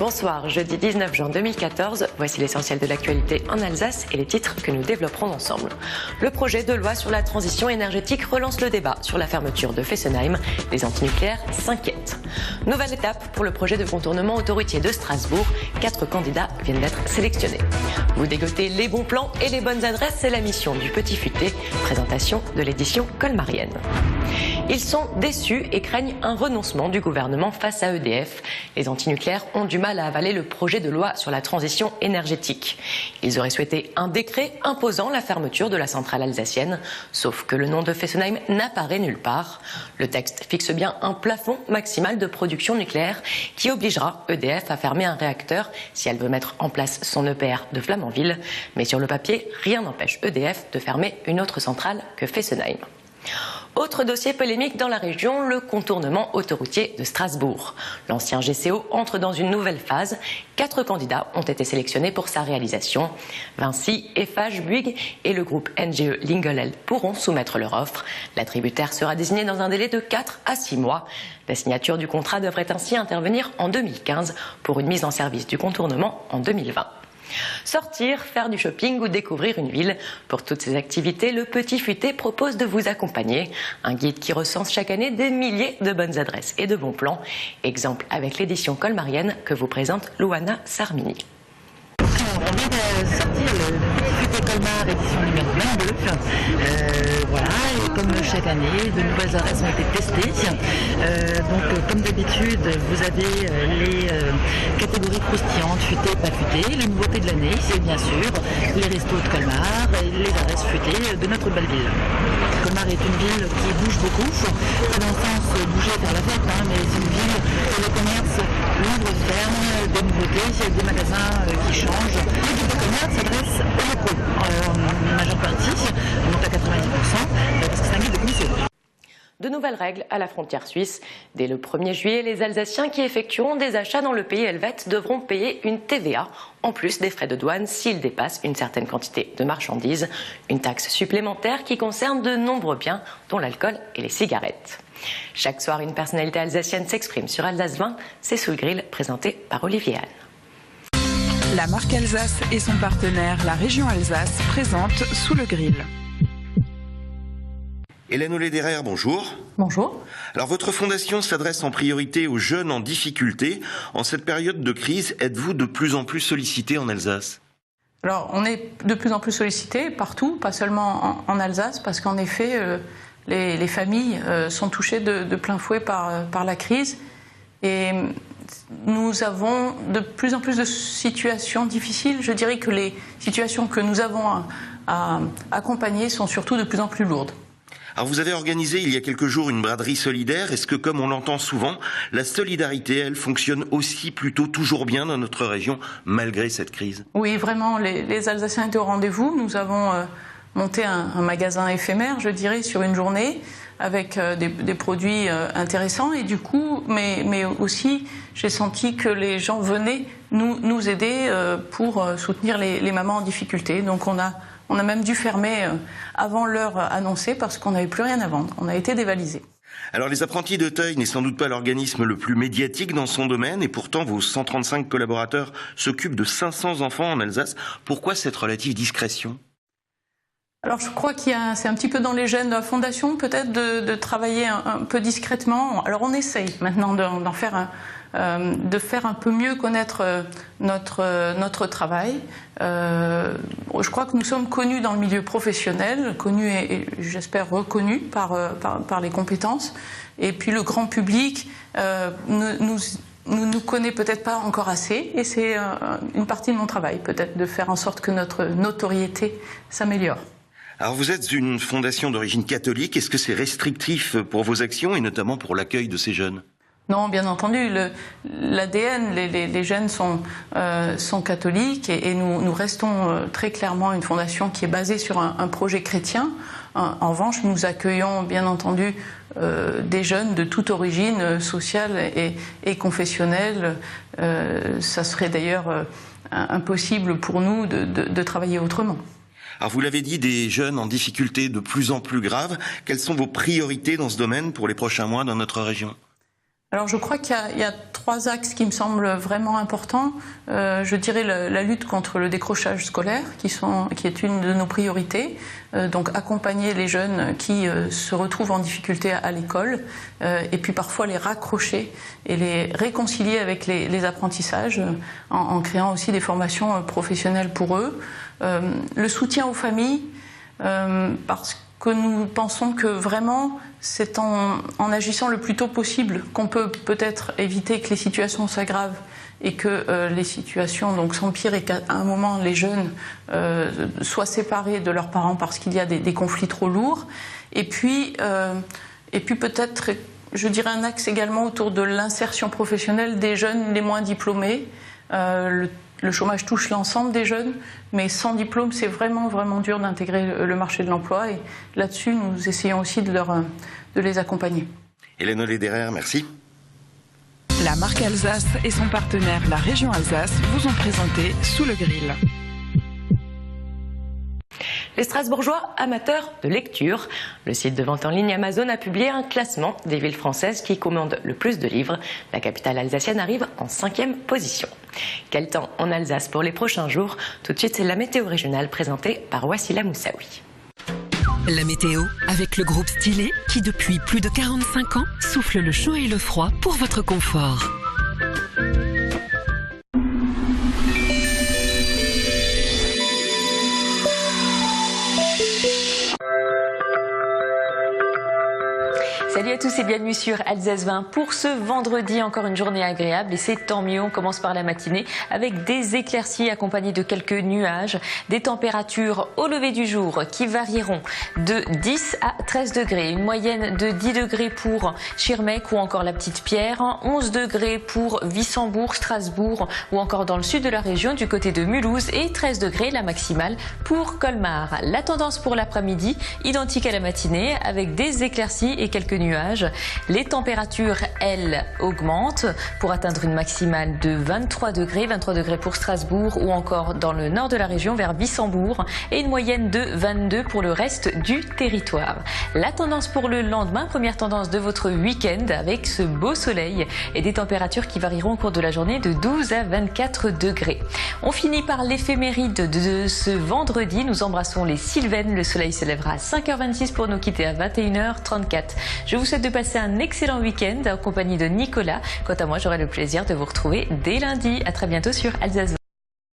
Bonsoir, jeudi 19 juin 2014, voici l'essentiel de l'actualité en Alsace et les titres que nous développerons ensemble. Le projet de loi sur la transition énergétique relance le débat sur la fermeture de Fessenheim. Les antinucléaires s'inquiètent. Nouvelle étape pour le projet de contournement autoroutier de Strasbourg. 4 candidats viennent d'être sélectionnés. Vous dégotez les bons plans et les bonnes adresses, c'est la mission du Petit Futé. Présentation de l'édition colmarienne. Ils sont déçus et craignent un renoncement du gouvernement face à EDF. Les antinucléaires ont du mal à avaler le projet de loi sur la transition énergétique. Ils auraient souhaité un décret imposant la fermeture de la centrale alsacienne, sauf que le nom de Fessenheim n'apparaît nulle part. Le texte fixe bien un plafond maximal de production nucléaire qui obligera EDF à fermer un réacteur si elle veut mettre en place son EPR de Flamanville. Mais sur le papier, rien n'empêche EDF de fermer une autre centrale que Fessenheim. Autre dossier polémique dans la région, le contournement autoroutier de Strasbourg. L'ancien GCO entre dans une nouvelle phase. 4 candidats ont été sélectionnés pour sa réalisation. Vinci, Eiffage, Bouygues et le groupe NGE Lingelel pourront soumettre leur offre. L'attributaire sera désigné dans un délai de 4 à 6 mois. La signature du contrat devrait ainsi intervenir en 2015 pour une mise en service du contournement en 2020. Sortir, faire du shopping ou découvrir une ville. Pour toutes ces activités, le Petit Futé propose de vous accompagner. Un guide qui recense chaque année des milliers de bonnes adresses et de bons plans. Exemple avec l'édition colmarienne que vous présente Louana Sarmini. On vient de sortir le Petit Futé Colmar, édition numéro 22. Voilà, et comme chaque année, de nouvelles adresses ont été testées. Donc, comme d'habitude, vous avez les catégories croustillantes, futées, pas futées, les nouveautés de l'année, c'est bien sûr les restos de Colmar et les adresses futées de notre belle ville. Colmar est une ville qui bouge beaucoup, pas dans le sens bouger vers la fête, mais c'est une ville où le commerce ouvre, ferme, des nouveautés, des magasins qui changent. Les guides de commerce s'adressent aux locaux en majeure partie, donc à 90%, parce que c'est un guide de commission. De nouvelles règles à la frontière suisse. Dès le 1er juillet, les Alsaciens qui effectueront des achats dans le pays helvète devront payer une TVA, en plus des frais de douane s'ils dépassent une certaine quantité de marchandises. Une taxe supplémentaire qui concerne de nombreux biens, dont l'alcool et les cigarettes. Chaque soir, une personnalité alsacienne s'exprime sur Alsace 20. C'est sous le grill, présenté par Olivier Anne. La marque Alsace et son partenaire, la région Alsace, présentent Sous le grill. Hélène Olederer, bonjour. Bonjour. Alors votre fondation s'adresse en priorité aux jeunes en difficulté. En cette période de crise, êtes-vous de plus en plus sollicité en Alsace ? Alors on est de plus en plus sollicité partout, pas seulement en Alsace, parce qu'en effet les familles sont touchées de plein fouet par la crise. Et nous avons de plus en plus de situations difficiles. Je dirais que les situations que nous avons à accompagner sont surtout de plus en plus lourdes. Alors vous avez organisé il y a quelques jours une braderie solidaire. Est-ce que, comme on l'entend souvent, la solidarité, elle, fonctionne aussi plutôt toujours bien dans notre région, malgré cette crise ? Oui, vraiment, les Alsaciens étaient au rendez-vous. Nous avons monté un magasin éphémère, je dirais, sur une journée, avec des produits intéressants. Et du coup, mais aussi, j'ai senti que les gens venaient nous aider pour soutenir les mamans en difficulté. Donc on a même dû fermer avant l'heure annoncée parce qu'on n'avait plus rien à vendre. On a été dévalisés. Alors les apprentis d'Auteuil n'est sans doute pas l'organisme le plus médiatique dans son domaine et pourtant vos 135 collaborateurs s'occupent de 500 enfants en Alsace. Pourquoi cette relative discrétion ? Alors je crois c'est un petit peu dans les gènes de la fondation peut-être de travailler un peu discrètement. Alors on essaye maintenant de faire un peu mieux connaître notre travail. Je crois que nous sommes connus dans le milieu professionnel, connus et j'espère reconnus par les compétences. Et puis le grand public nous connaît peut-être pas encore assez. Et c'est une partie de mon travail, peut-être, de faire en sorte que notre notoriété s'améliore. Alors vous êtes une fondation d'origine catholique. Est-ce que c'est restrictif pour vos actions et notamment pour l'accueil de ces jeunes ? Non, bien entendu, l'ADN, les jeunes sont catholiques et nous restons très clairement une fondation qui est basée sur un projet chrétien. En revanche, nous accueillons bien entendu des jeunes de toute origine sociale et confessionnelle. Ça serait d'ailleurs impossible pour nous de travailler autrement. Alors vous l'avez dit, des jeunes en difficulté de plus en plus grave. Quelles sont vos priorités dans ce domaine pour les prochains mois dans notre région ? Alors je crois qu'il y a 3 axes qui me semblent vraiment importants. Je dirais la lutte contre le décrochage scolaire, qui est une de nos priorités. Donc accompagner les jeunes qui se retrouvent en difficulté à l'école, et puis parfois les raccrocher et les réconcilier avec les apprentissages, en créant aussi des formations professionnelles pour eux. Le soutien aux familles, parce que nous pensons que vraiment c'est en agissant le plus tôt possible qu'on peut peut-être éviter que les situations s'aggravent et que les situations donc s'empirent et qu'à un moment les jeunes soient séparés de leurs parents parce qu'il y a des conflits trop lourds. Et puis peut-être, je dirais, un axe également autour de l'insertion professionnelle des jeunes les moins diplômés. Le chômage touche l'ensemble des jeunes, mais sans diplôme, c'est vraiment, vraiment dur d'intégrer le marché de l'emploi. Et là-dessus, nous essayons aussi de les accompagner. Hélène Lederer, merci. La marque Alsace et son partenaire, la région Alsace, vous ont présenté Sous le grill. Les Strasbourgeois amateurs de lecture. Le site de vente en ligne Amazon a publié un classement des villes françaises qui commandent le plus de livres. La capitale alsacienne arrive en 5e position. Quel temps en Alsace pour les prochains jours? Tout de suite, c'est la météo régionale présentée par Wassila Moussaoui. La météo, avec le groupe Stylet, qui depuis plus de 45 ans souffle le chaud et le froid pour votre confort. Salut à tous et bienvenue sur Alsace 20 pour ce vendredi, encore une journée agréable et c'est tant mieux. On commence par la matinée avec des éclaircies accompagnées de quelques nuages, des températures au lever du jour qui varieront de 10 à 13 degrés, une moyenne de 10 degrés pour Schirmeck ou encore la Petite Pierre, 11 degrés pour Wissembourg, Strasbourg ou encore dans le sud de la région du côté de Mulhouse et 13 degrés la maximale pour Colmar. La tendance pour l'après-midi, identique à la matinée avec des éclaircies et quelques nuages. Les températures, elles, augmentent pour atteindre une maximale de 23 degrés pour Strasbourg ou encore dans le nord de la région vers Wissembourg et une moyenne de 22 pour le reste du territoire. La tendance pour le lendemain, première tendance de votre week-end avec ce beau soleil et des températures qui varieront au cours de la journée de 12 à 24 degrés. On finit par l'éphéméride de ce vendredi. Nous embrassons les Sylvaines. Le soleil se lèvera à 5h26 pour nous quitter à 21h34. Je vous souhaite de passer un excellent week-end en compagnie de Nicolas. Quant à moi, j'aurai le plaisir de vous retrouver dès lundi. À très bientôt sur Alsace 20.